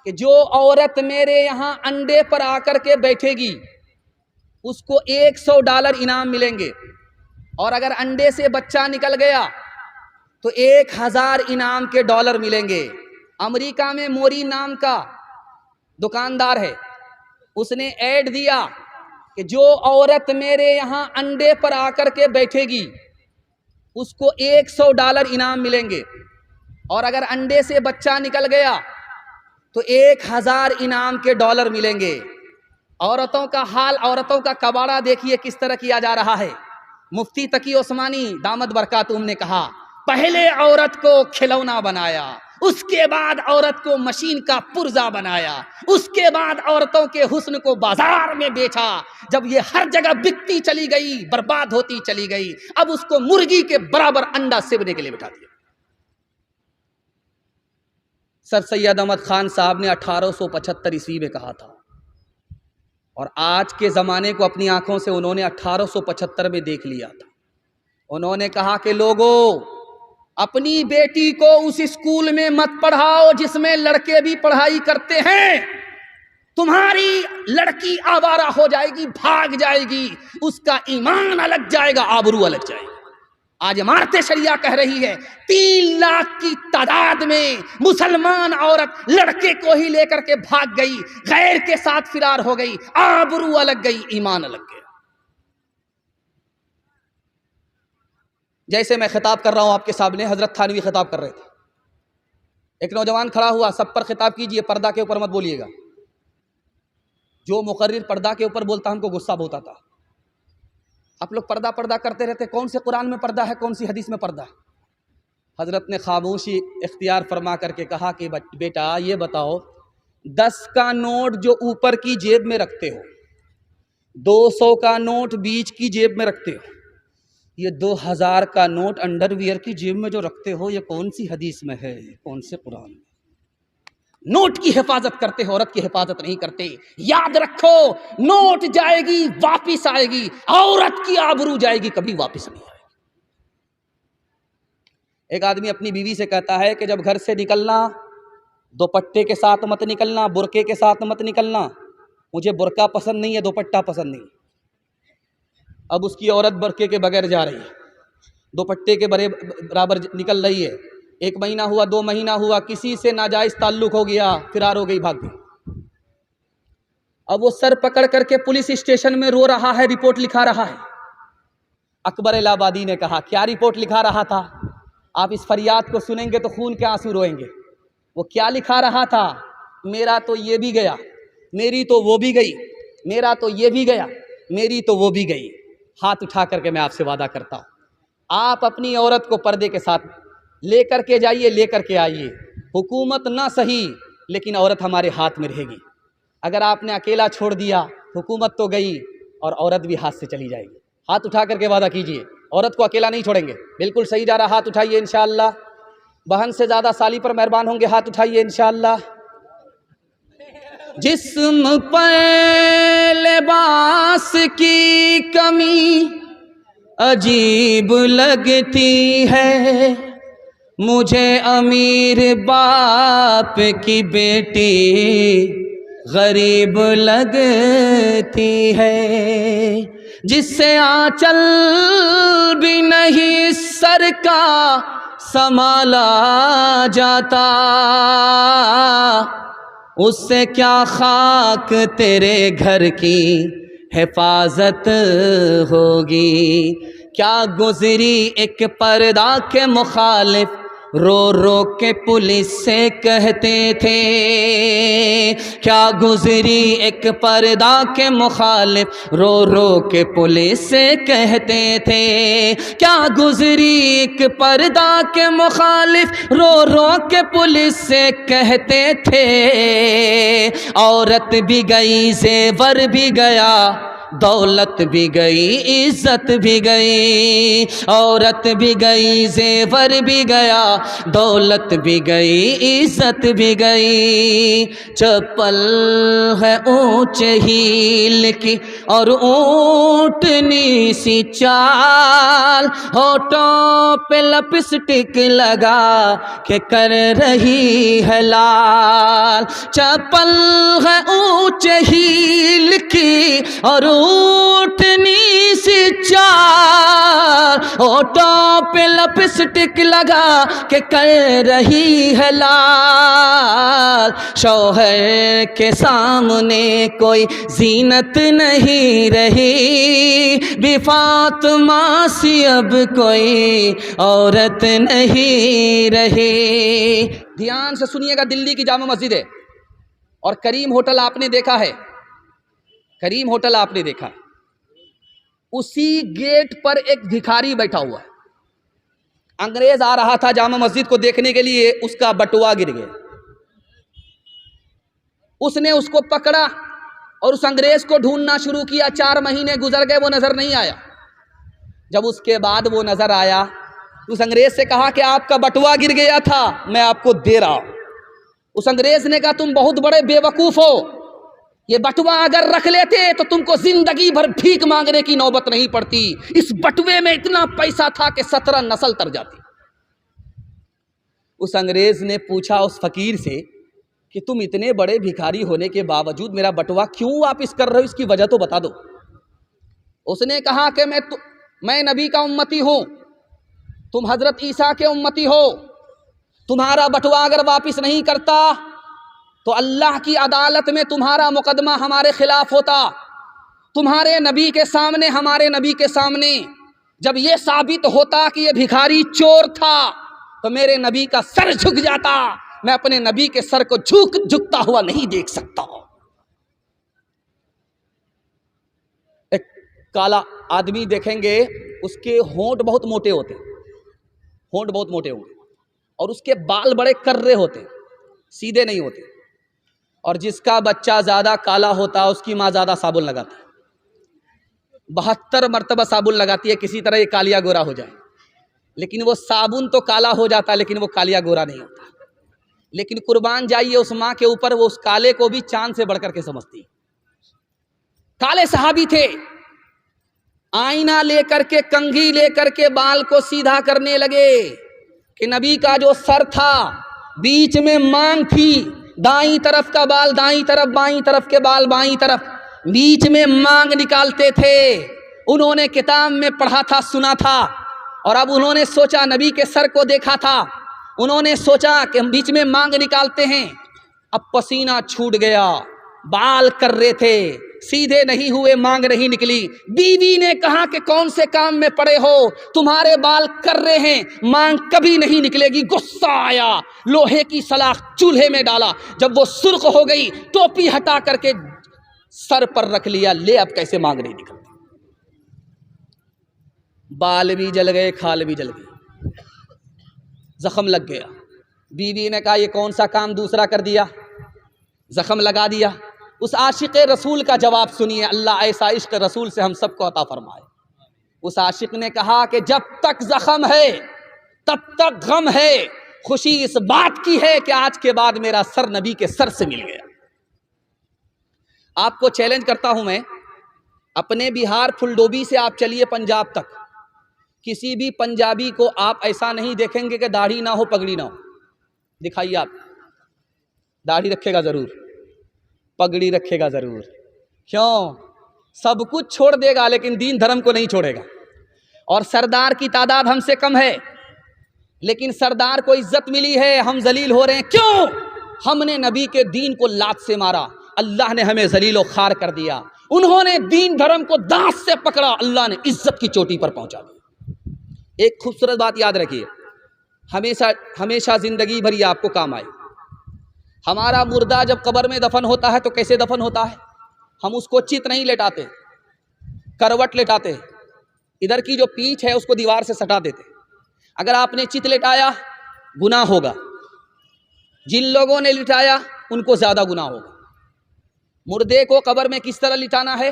کہ جو عورت میرے یہاں انڈے پر آ کر کے بیٹھے گی اس کو $100 انعام ملیں گے، اور اگر انڈے سے بچہ نکل گیا تو 1000 انعام کے ڈالر ملیں گے۔ امریکہ میں موری نام کا دکاندار ہے، اس نے ایڈ دیا کہ جو عورت میرے یہاں انڈے پر آ کر کے بیٹھے گی اس کو $100 انعام ملیں گے، اور اگر انڈے سے بچہ نکل گیا تو 1000 انعام کے ڈالر ملیں گے۔ عورتوں کا حال، عورتوں کا کباڑہ دیکھیے کس طرح کیا جا رہا ہے۔ مفتی تقی عثمانی دامت برکاتہم نے کہا پہلے عورت کو کھلونا بنایا، اس کے بعد عورت کو مشین کا پرزا بنایا، اس کے بعد عورتوں کے حسن کو بازار میں بیچا۔ جب یہ ہر جگہ بکتی چلی گئی، برباد ہوتی چلی گئی، اب اس کو مرغی کے برابر انڈا سیبنے کے لیے بٹھا دیا۔ سر سید احمد خان صاحب نے 1875 عیسوی میں کہا تھا، اور آج کے زمانے کو اپنی آنکھوں سے انہوں نے 1875 میں دیکھ لیا تھا۔ انہوں نے کہا کہ لوگوں، اپنی بیٹی کو اس اسکول میں مت پڑھاؤ جس میں لڑکے بھی پڑھائی کرتے ہیں، تمہاری لڑکی آوارہ ہو جائے گی، بھاگ جائے گی، اس کا ایمان الگ جائے گا، آبرو الگ جائے گا۔ آج امارت شریعہ کہہ رہی ہے 3 لاکھ کی تعداد میں مسلمان عورت لڑکے کو ہی لے کر کے بھاگ گئی، غیر کے ساتھ فرار ہو گئی، آبرو الگ گئی، ایمان الگ گیا۔ جیسے میں خطاب کر رہا ہوں آپ کے سامنے، حضرت تھانوی خطاب کر رہے تھے، ایک نوجوان کھڑا ہوا، سب پر خطاب کیجئے، پردہ کے اوپر مت بولیے گا۔ جو مقرر پردہ کے اوپر بولتا ہم کو غصہ بہت آتا۔ آپ لوگ پردہ کرتے رہتے، کون سے قرآن میں پردہ ہے، کون سی حدیث میں پردہ ہے؟ حضرت نے خاموشی اختیار فرما کر کے کہا کہ بیٹا یہ بتاؤ، 10 کا نوٹ جو اوپر کی جیب میں رکھتے ہو، 200 کا نوٹ بیچ کی جیب میں رکھتے ہو، یہ 2000 کا نوٹ انڈر ویئر کی جیب میں جو رکھتے ہو، یہ کون سی حدیث میں ہے، کون سے قرآن میں؟ نوٹ کی حفاظت کرتے ہو، عورت کی حفاظت نہیں کرتے۔ یاد رکھو، نوٹ جائے گی واپس آئے گی، عورت کی آبرو جائے گی کبھی واپس نہیں آئے گی۔ ایک آدمی اپنی بیوی سے کہتا ہے کہ جب گھر سے نکلنا دوپٹے کے ساتھ مت نکلنا، برقعے کے ساتھ مت نکلنا، مجھے برقع پسند نہیں ہے، دوپٹہ پسند نہیں۔ اب اس کی عورت برقعے کے بغیر جا رہی ہے، دوپٹے کے برابر نکل رہی ہے، 1 مہینہ ہوا، 2 مہینہ ہوا، کسی سے ناجائز تعلق ہو گیا، فرار ہو گئی، بھاگ گئی۔ اب وہ سر پکڑ کر کے پولیس اسٹیشن میں رو رہا ہے، رپورٹ لکھا رہا ہے۔ اکبر الہ آبادی نے کہا کیا رپورٹ لکھا رہا تھا؟ آپ اس فریاد کو سنیں گے تو خون کے آنسو روئیں گے۔ وہ کیا لکھا رہا تھا؟ میرا تو یہ بھی گیا، میری تو وہ بھی گئی، میرا تو یہ بھی گیا، میری تو وہ بھی گئی۔ ہاتھ اٹھا کر کے میں آپ سے وعدہ کرتا ہوں، آپ اپنی عورت کو پردے کے ساتھ لے کر کے جائیے، لے کر کے آئیے۔ حکومت نہ صحیح لیکن عورت ہمارے ہاتھ میں رہے گی۔ اگر آپ نے اکیلا چھوڑ دیا، حکومت تو گئی اور عورت بھی ہاتھ سے چلی جائے گی۔ ہاتھ اٹھا کر کے وعدہ کیجئے، عورت کو اکیلا نہیں چھوڑیں گے۔ بالکل صحیح جا رہا، ہاتھ اٹھائیے انشاءاللہ۔ بہن سے زیادہ سالی پر مہربان ہوں گے، ہاتھ اٹھائیے انشاءاللہ۔ جسم پر لباس کی کمی عجیب لگتی ہے، مجھے امیر باپ کی بیٹی غریب لگتی ہے، جس سے آنچل بھی نہیں سر کا سنبھالا جاتا، اس سے کیا خاک تیرے گھر کی حفاظت ہوگی۔ کیا گزری ایک پردہ کے مخالف، رو رو کے پولیس سے کہتے تھے، کیا گزری ایک پردہ کے مخالف، رو رو کے پولیس سے کہتے تھے، کیا گزری ایک پردہ کے مخالف، رو رو کے پولیس سے کہتے تھے، عورت بھی گئی زیور بھی گیا، دولت بھی گئی عزت بھی گئی، عورت بھی گئی زیور بھی گیا، دولت بھی گئی عزت بھی گئی، چپل ہے اونچے ہیل کی اور اونٹنی سی چال، ہونٹوں پہ لپسٹک لگا کہ کر رہی ہے لال، چپل ہے اونچے ہیل کی اور اونٹنی سی چال، ہونٹوں پہ لپسٹک لگا کہ کر رہی ہے لال، شوہر کے سامنے کوئی زینت نہیں رہی، بی فاطمہ سی اب کوئی عورت نہیں رہی۔ دھیان سے سنیے گا، دلی کی جامع مسجد ہے اور کریم ہوٹل آپ نے دیکھا ہے، کریم ہوٹل آپ نے دیکھا ہے، اسی گیٹ پر ایک بھکاری بیٹھا ہوا ہے۔ انگریز آ رہا تھا جامع مسجد کو دیکھنے کے لیے، اس کا بٹوا گر گیا، اس نے اس کو پکڑا اور اس انگریز کو ڈھونڈنا شروع کیا، 4 مہینے گزر گئے، وہ نظر نہیں آیا۔ جب اس کے بعد وہ نظر آیا تو اس انگریز سے کہا کہ آپ کا بٹوا گر گیا تھا، میں آپ کو دے رہا ہوں۔ اس انگریز نے کہا تم بہت بڑے بے وقوف ہو، یہ بٹوا اگر رکھ لیتے تو تم کو زندگی بھر بھیک مانگنے کی نوبت نہیں پڑتی، اس بٹوے میں اتنا پیسہ تھا کہ 17 نسل تر جاتی۔ اس انگریز نے پوچھا اس فقیر سے کہ تم اتنے بڑے بھکاری ہونے کے باوجود میرا بٹوا کیوں واپس کر رہے ہو، اس کی وجہ تو بتا دو۔ اس نے کہا کہ میں نبی کا امتی ہوں، تم حضرت عیسیٰ کے امتی ہو، تمہارا بٹوا اگر واپس نہیں کرتا تو اللہ کی عدالت میں تمہارا مقدمہ ہمارے خلاف ہوتا، تمہارے نبی کے سامنے، ہمارے نبی کے سامنے جب یہ ثابت ہوتا کہ یہ بھکاری چور تھا تو میرے نبی کا سر جھک جاتا، میں اپنے نبی کے سر کو جھکتا ہوا نہیں دیکھ سکتا۔ ایک کالا آدمی دیکھیں گے، اس کے ہونٹ بہت موٹے ہوتے، ہونٹ بہت موٹے ہوتے اور اس کے بال بڑے کرے ہوتے، سیدھے نہیں ہوتے، اور جس کا بچہ زیادہ کالا ہوتا اس کی ماں زیادہ صابن لگاتی ہے، 72 مرتبہ صابن لگاتی ہے کسی طرح یہ کالیا گورا ہو جائے، لیکن وہ صابن تو کالا ہو جاتا لیکن وہ کالیا گورا نہیں ہوتا۔ لیکن قربان جائیے اس ماں کے اوپر، وہ اس کالے کو بھی چاند سے بڑھ کر کے سمجھتی۔ کالے صحابی تھے، آئینہ لے کر کے، کنگھی لے کر کے بال کو سیدھا کرنے لگے کہ نبی کا جو سر تھا بیچ میں مانگ تھی، دائیں طرف کا بال دائیں طرف، بائیں طرف کے بال بائیں طرف، بیچ میں مانگ نکالتے تھے۔ انہوں نے کتاب میں پڑھا تھا، سنا تھا، اور اب انہوں نے سوچا، نبی کے سر کو دیکھا تھا، انہوں نے سوچا کہ ہم بیچ میں مانگ نکالتے ہیں، اب پسینہ چھوٹ گیا، بال کر رہے تھے، سیدھے نہیں ہوئے، مانگ نہیں نکلی۔ بیوی نے کہا کہ کون سے کام میں پڑے ہو، تمہارے بال کر رہے ہیں، مانگ کبھی نہیں نکلے گی۔ غصہ آیا، لوہے کی سلاخ چولہے میں ڈالا، جب وہ سرخ ہو گئی ٹوپی ہٹا کر کے سر پر رکھ لیا، لے اب کیسے مانگ نہیں نکلتی۔ بال بھی جل گئے، کھال بھی جل گئی، زخم لگ گیا۔ بیوی نے کہا یہ کون سا کام دوسرا کر دیا، زخم لگا دیا۔ اس عاشق رسول کا جواب سنیے، اللہ ایسا عشق رسول سے ہم سب کو عطا فرمائے۔ اس عاشق نے کہا کہ جب تک زخم ہے تب تک غم ہے، خوشی اس بات کی ہے کہ آج کے بعد میرا سر نبی کے سر سے مل گیا۔ آپ کو چیلنج کرتا ہوں میں، اپنے بہار پھلڈوبی سے آپ چلیے پنجاب تک، کسی بھی پنجابی کو آپ ایسا نہیں دیکھیں گے کہ داڑھی نہ ہو، پگڑی نہ ہو۔ دکھائیے آپ، داڑھی رکھے گا ضرور، پگڑی رکھے گا ضرور۔ کیوں؟ سب کچھ چھوڑ دے گا لیکن دین دھرم کو نہیں چھوڑے گا۔ اور سردار کی تعداد ہم سے کم ہے لیکن سردار کو عزت ملی ہے، ہم ذلیل ہو رہے ہیں۔ کیوں؟ ہم نے نبی کے دین کو لات سے مارا، اللہ نے ہمیں ذلیل و خوار کر دیا۔ انہوں نے دین دھرم کو دانت سے پکڑا، اللہ نے عزت کی چوٹی پر پہنچا دیا۔ ایک خوبصورت بات یاد رکھیے، ہمیشہ زندگی بھر یہ آپ کو کام آئے۔ ہمارا مردہ جب قبر میں دفن ہوتا ہے تو کیسے دفن ہوتا ہے؟ ہم اس کو چت نہیں لٹاتے، کروٹ لٹاتے، ادھر کی جو پیٹھ ہے اس کو دیوار سے سٹا دیتے۔ اگر آپ نے چت لٹایا گناہ ہوگا، جن لوگوں نے لٹایا ان کو زیادہ گناہ ہوگا۔ مردے کو قبر میں کس طرح لٹانا ہے؟